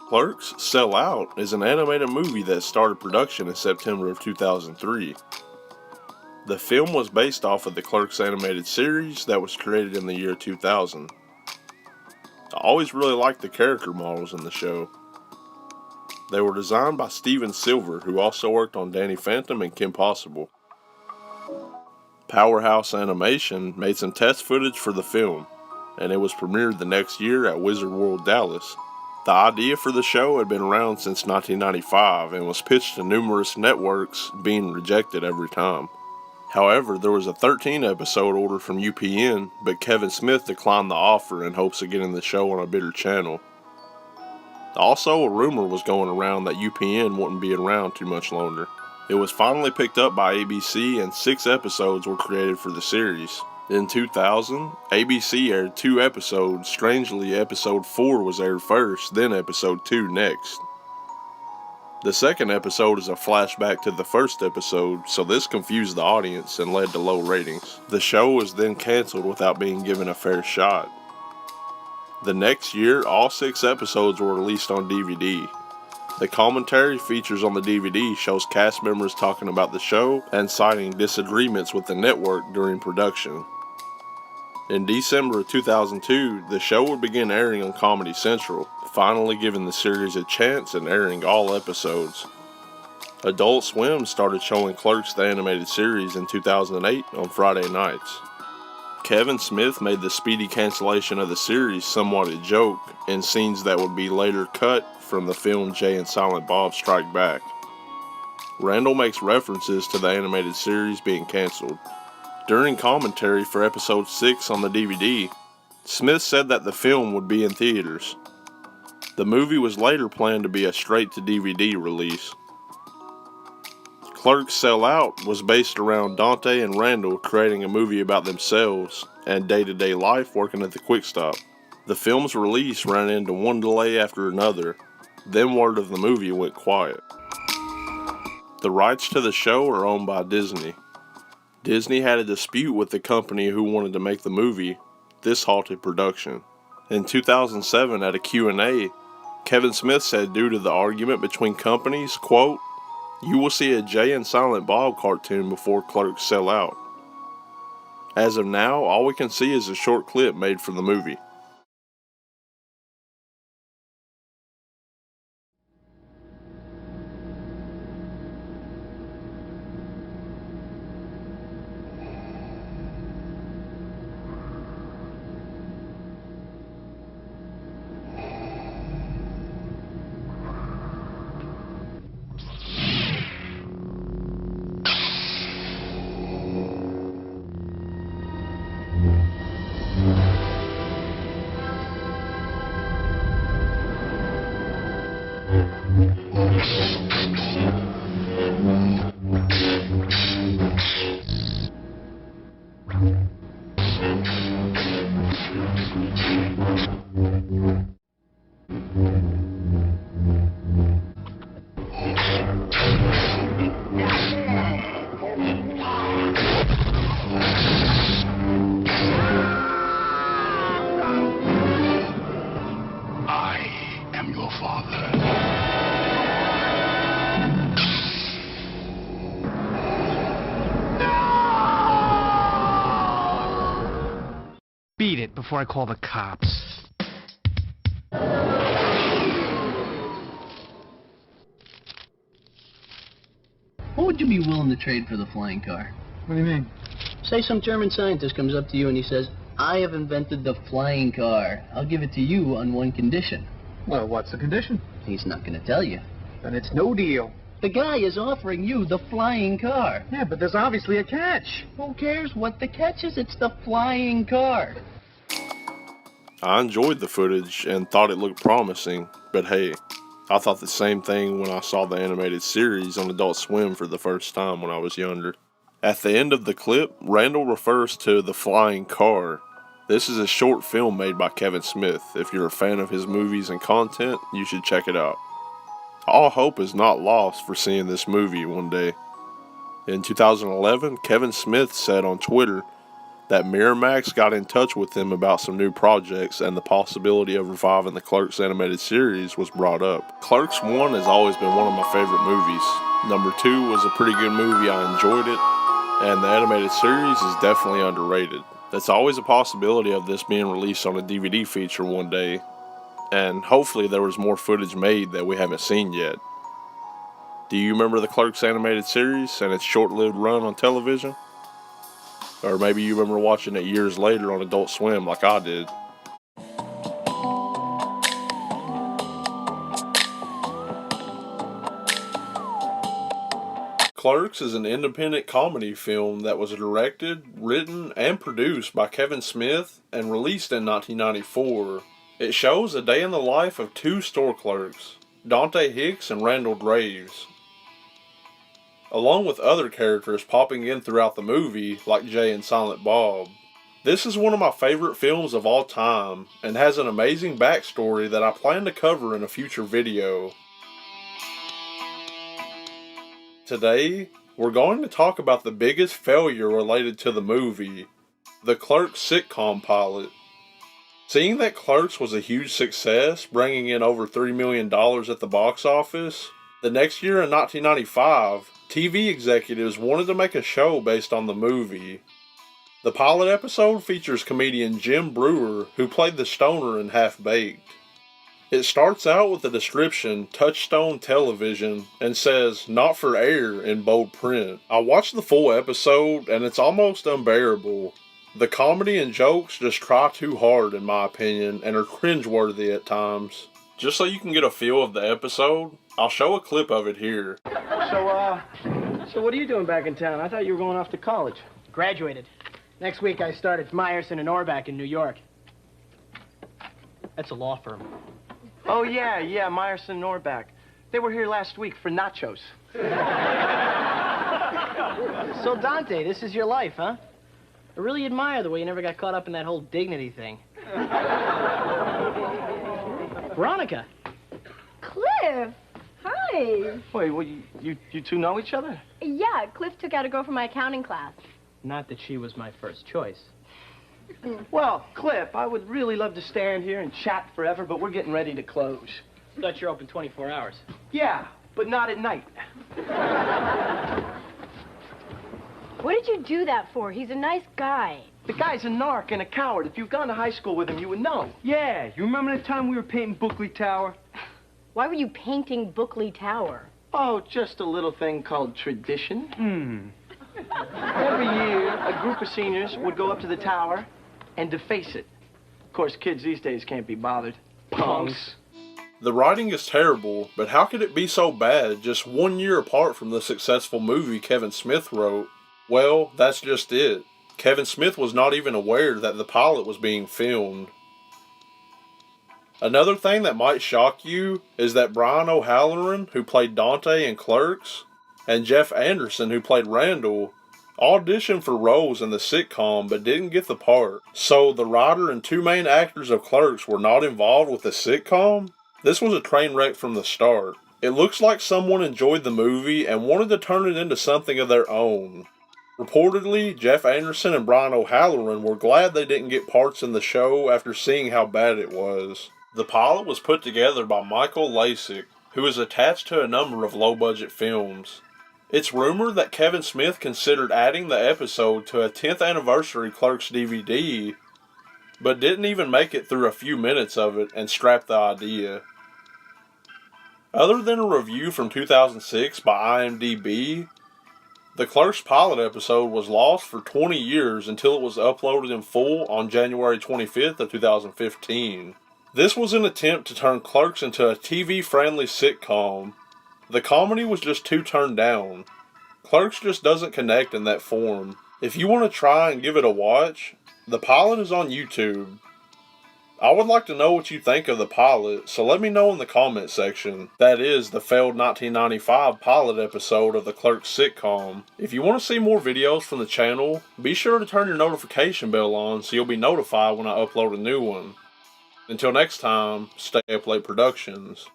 Clerks Sell Out is an animated movie that started production in September of 2003. The film was based off of the Clerks animated series that was created in the year 2000. I always really liked the character models in the show. They were designed by Steven Silver, who also worked on Danny Phantom and Kim Possible. Powerhouse Animation made some test footage for the film, and it was premiered the next year at Wizard World Dallas. The idea for the show had been around since 1995 and was pitched to numerous networks, being rejected every time. However, there was a 13-episode order from UPN, but Kevin Smith declined the offer in hopes of getting the show on a bigger channel. Also, a rumor was going around that UPN wouldn't be around too much longer. It was finally picked up by ABC and 6 episodes were created for the series. In 2000, ABC aired 2 episodes. Strangely, episode 4 was aired first, then episode 2 next. The second episode is a flashback to the first episode, so this confused the audience and led to low ratings. The show was then cancelled without being given a fair shot. The next year, all 6 episodes were released on DVD. The commentary features on the DVD shows cast members talking about the show and citing disagreements with the network during production. In December of 2002, the show would begin airing on Comedy Central, finally giving the series a chance and airing all episodes. Adult Swim started showing Clerks the animated series in 2008 on Friday nights. Kevin Smith made the speedy cancellation of the series somewhat a joke in scenes that would be later cut from the film Jay and Silent Bob Strike Back. Randall makes references to the animated series being cancelled. During commentary for episode 6 on the DVD, Smith said that the film would be in theaters. The movie was later planned to be a straight-to-DVD release. Clerks Sell Out was based around Dante and Randall creating a movie about themselves and day-to-day life working at the Quick Stop. The film's release ran into one delay after another, then word of the movie went quiet. The rights to the show are owned by Disney. Disney had a dispute with the company who wanted to make the movie. This halted production. In 2007 at a Q&A, Kevin Smith said due to the argument between companies, quote, "You will see a Jay and Silent Bob cartoon before Clerks Sell Out." As of now, all we can see is a short clip made for the movie. Beat it before I call the cops. What would you be willing to trade for the flying car? What do you mean? Say some German scientist comes up to you and he says, "I have invented the flying car. I'll give it to you on one condition." Well, what's the condition? He's not going to tell you. Then it's no deal. The guy is offering you the flying car. Yeah, but there's obviously a catch. Who cares what the catch is? It's the flying car. I enjoyed the footage and thought it looked promising, but hey, I thought the same thing when I saw the animated series on Adult Swim for the first time when I was younger. At the end of the clip, Randall refers to the flying car. This is a short film made by Kevin Smith. If you're a fan of his movies and content, you should check it out. All hope is not lost for seeing this movie one day. In 2011, Kevin Smith said on Twitter, that Miramax got in touch with them about some new projects, and the possibility of reviving the Clerks animated series was brought up. Clerks 1 has always been one of my favorite movies. Number 2 was a pretty good movie, I enjoyed it, and the animated series is definitely underrated. There's always a possibility of this being released on a DVD feature one day, and hopefully there was more footage made that we haven't seen yet. Do you remember the Clerks animated series and its short-lived run on television? Or maybe you remember watching it years later on Adult Swim like I did. Clerks is an independent comedy film that was directed, written, and produced by Kevin Smith and released in 1994. It shows a day in the life of two store clerks, Dante Hicks and Randall Graves, along with other characters popping in throughout the movie like Jay and Silent Bob. This is one of my favorite films of all time and has an amazing backstory that I plan to cover in a future video. Today, we're going to talk about the biggest failure related to the movie, the Clerks sitcom pilot. Seeing that Clerks was a huge success, bringing in over $3 million at the box office, the next year in 1995, TV executives wanted to make a show based on the movie. The pilot episode features comedian Jim Brewer, who played the stoner in Half Baked. It starts out with the description, Touchstone Television, and says, "Not for air" in bold print. I watched the full episode, and it's almost unbearable. The comedy and jokes just try too hard, in my opinion, and are cringeworthy at times. Just so you can get a feel of the episode, I'll show a clip of it here. So what are you doing back in town? I thought you were going off to college. Graduated. Next week I start at Meyerson and Orbach in New York. That's a law firm. Oh, yeah, Meyerson and Orbach. They were here last week for nachos. So, Dante, this is your life, huh? I really admire the way you never got caught up in that whole dignity thing. Veronica. Cliff! Hi! Wait, well, you two know each other? Yeah, Cliff took out a girl from my accounting class. Not that she was my first choice. Well, Cliff, I would really love to stand here and chat forever, but we're getting ready to close. Thought you're open 24 hours. Yeah, but not at night. What did you do that for? He's a nice guy. The guy's a narc and a coward. If you've gone to high school with him, you would know. Yeah, you remember the time we were painting Bookley Tower? Why were you painting Bookley Tower? Oh, just a little thing called tradition. Every year, a group of seniors would go up to the tower and deface it. Of course, kids these days can't be bothered. Punks. The writing is terrible, but how could it be so bad just 1 year apart from the successful movie Kevin Smith wrote? Well, that's just it. Kevin Smith was not even aware that the pilot was being filmed. Another thing that might shock you is that Brian O'Halloran, who played Dante in Clerks, and Jeff Anderson, who played Randall, auditioned for roles in the sitcom but didn't get the part. So the writer and two main actors of Clerks were not involved with the sitcom? This was a train wreck from the start. It looks like someone enjoyed the movie and wanted to turn it into something of their own. Reportedly, Jeff Anderson and Brian O'Halloran were glad they didn't get parts in the show after seeing how bad it was. The pilot was put together by Michael Lasik, who is attached to a number of low-budget films. It's rumored that Kevin Smith considered adding the episode to a 10th anniversary Clerks DVD, but didn't even make it through a few minutes of it and scrapped the idea. Other than a review from 2006 by IMDb, the Clerks pilot episode was lost for 20 years until it was uploaded in full on January 25th of 2015. This was an attempt to turn Clerks into a TV-friendly sitcom. The comedy was just too turned down. Clerks just doesn't connect in that form. If you want to try and give it a watch, the pilot is on YouTube. I would like to know what you think of the pilot, so let me know in the comment section. That is the failed 1995 pilot episode of the Clerks sitcom. If you want to see more videos from the channel, be sure to turn your notification bell on so you'll be notified when I upload a new one. Until next time, stay up late productions.